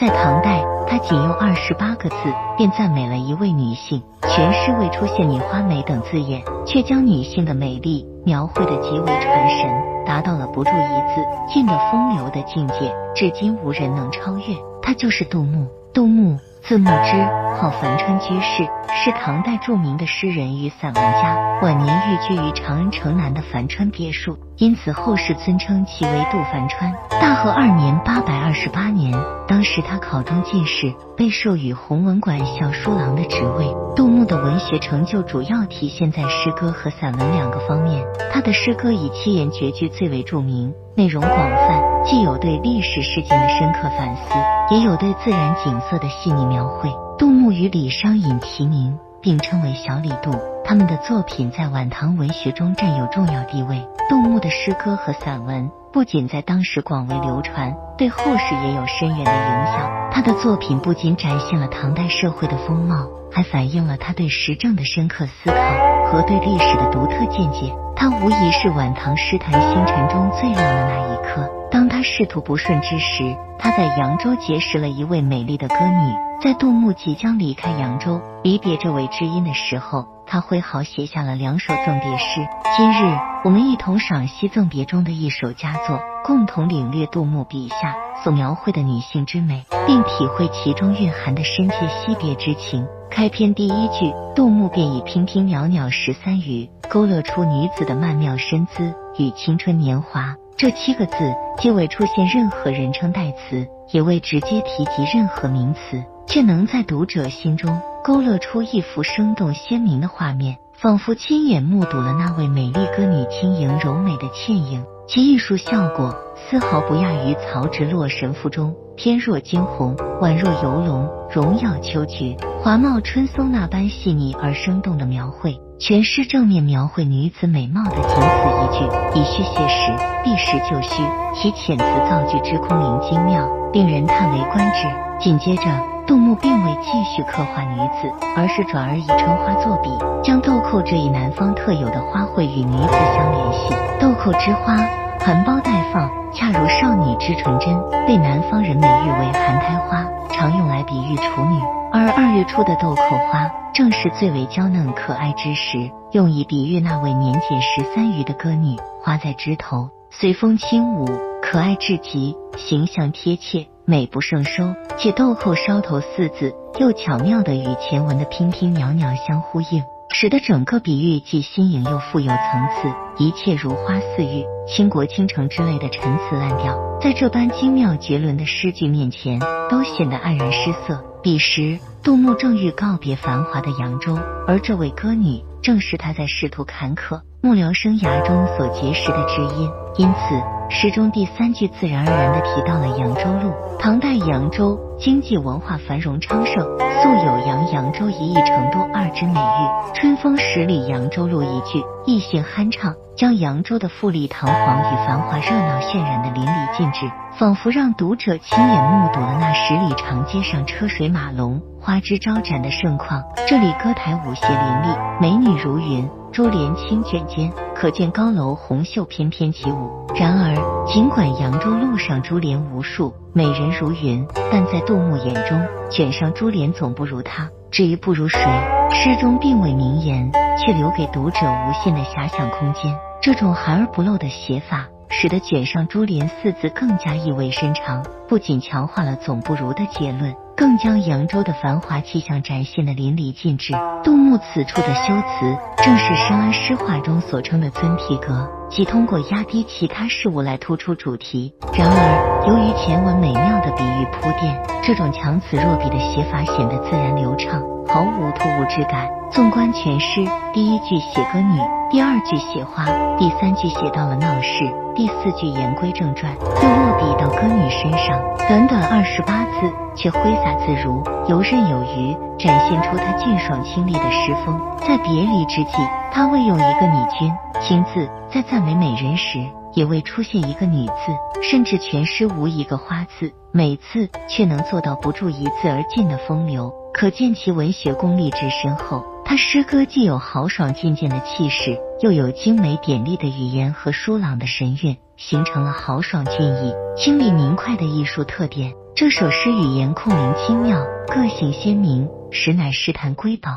在唐代，他仅用28个字便赞美了一位女性，全诗未出现你花美等字眼，却将女性的美丽描绘得极为传神，达到了不注一字尽得风流的境界，至今无人能超越。他就是杜牧。杜牧字牧之，号樊川居士，是唐代著名的诗人与散文家，晚年寓居于长安城南的樊川别墅，因此后世尊称其为杜樊川。大和2年828年，当时他考中进士，被授予弘文馆校书郎的职位。杜牧的文学成就主要体现在诗歌和散文2个方面，他的诗歌以7言绝句最为著名，内容广泛，既有对历史事件的深刻反思，也有对自然景色的细腻描绘。杜牧与李商隐齐名，并称为小李杜，他们的作品在晚唐文学中占有重要地位。杜牧的诗歌和散文不仅在当时广为流传，对后世也有深远的影响。他的作品不仅展现了唐代社会的风貌，还反映了他对时政的深刻思考和对历史的独特见解。他无疑是晚唐诗坛星辰中最亮的那一颗。当他仕途不顺之时，他在扬州结识了一位美丽的歌女。在杜牧即将离开扬州，离别这位知音的时候，他挥毫写下了2首赠别诗。今日我们一同赏析赠别中的一首佳作，共同领略杜牧笔下所描绘的女性之美，并体会其中蕴含的深切惜别之情。开篇第1句，杜牧便以娉娉袅袅13语，勾勒出女子的曼妙身姿与青春年华。这7个字既未出现任何人称代词，也未直接提及任何名词，却能在读者心中勾勒出一幅生动鲜明的画面，仿佛亲眼目睹了那位美丽歌女轻盈柔美的倩影。其艺术效果丝毫不亚于曹植《洛神赋》中翩若惊鸿，宛若游龙，荣耀秋菊，华茂春松那般细腻而生动的描绘。全诗正面描绘女子美貌的仅此一句，以虚写实，避实就虚，其遣词造句之空灵精妙，令人叹为观止。紧接着，杜牧并未继续刻画女子，而是转而以春花作比，将豆蔻这一南方特有的花卉与女子相联系。豆蔻之花含苞待放，恰如少女之纯真，被南方人美誉为含胎花，常用来比喻处女。而2月初的豆蔻花正是最为娇嫩可爱之时，用以比喻那位年仅13余的歌女。花在枝头，随风轻舞，可爱至极，形象贴切，美不胜收。且豆蔻梢头4字又巧妙地与前文的娉娉袅袅相呼应，使得整个比喻既新颖又富有层次，一切如花似玉、倾国倾城之类的陈词滥调，在这般精妙绝伦的诗句面前都显得黯然失色。彼时杜牧正欲告别繁华的扬州，而这位歌女正是他在仕途坎坷幕僚生涯中所结识的知音。因此诗中第3句自然而然地提到了扬州路。唐代扬州经济文化繁荣昌盛，素有扬州一亿成都2之美誉。春风十里扬州路一句意境酣畅，将扬州的富丽堂皇与繁华热闹渲染得淋漓尽致，仿佛让读者亲眼目睹了那10里长街上车水马龙、花枝招展的盛况。这里歌台舞榭林立，美女如云，珠帘轻卷间，可见高楼红袖翩翩起舞。然而尽管扬州路上珠帘无数，美人如云，但在杜牧眼中，卷上珠帘总不如她。至于不如谁，诗中并未明言，却留给读者无限的遐想空间。这种含而不露的写法，使得卷上珠帘4字更加意味深长，不仅强化了总不如的结论，更将扬州的繁华气象展现得淋漓尽致。杜牧此处的修辞正是深谙诗画中所称的尊体格，即通过压低其他事物来突出主题。然而由于前文美妙的比喻铺垫，这种强词弱笔的写法显得自然流畅，毫无突兀之感。纵观全诗，第1句写歌女，第2句写花，第3句写到了闹市，第4句言归正传，又落笔到歌女身上。短短28字，却挥洒自如，游刃有余，展现出她俊爽清丽的诗风。在别离之际，他未用一个你君亲字，在赞美美人时也未出现一个女字，甚至全诗无一个花字，每次却能做到不注一字而尽的风流，可见其文学功力之深厚。他诗歌既有豪爽进谏的气势，又有精美典丽的语言和疏朗的神韵，形成了豪爽俊逸、清丽明快的艺术特点。这首诗语言空灵精妙，个性鲜明，实乃诗坛瑰宝。